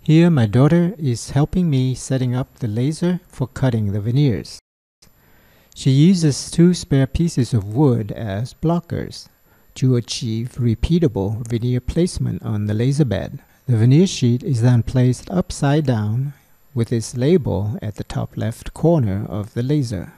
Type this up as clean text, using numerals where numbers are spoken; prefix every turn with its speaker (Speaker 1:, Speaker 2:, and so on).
Speaker 1: Here my daughter is helping me setting up the laser for cutting the veneers. She uses 2 spare pieces of wood as blockers to achieve repeatable veneer placement on the laser bed. The veneer sheet is then placed upside down with its label at the top left corner of the laser.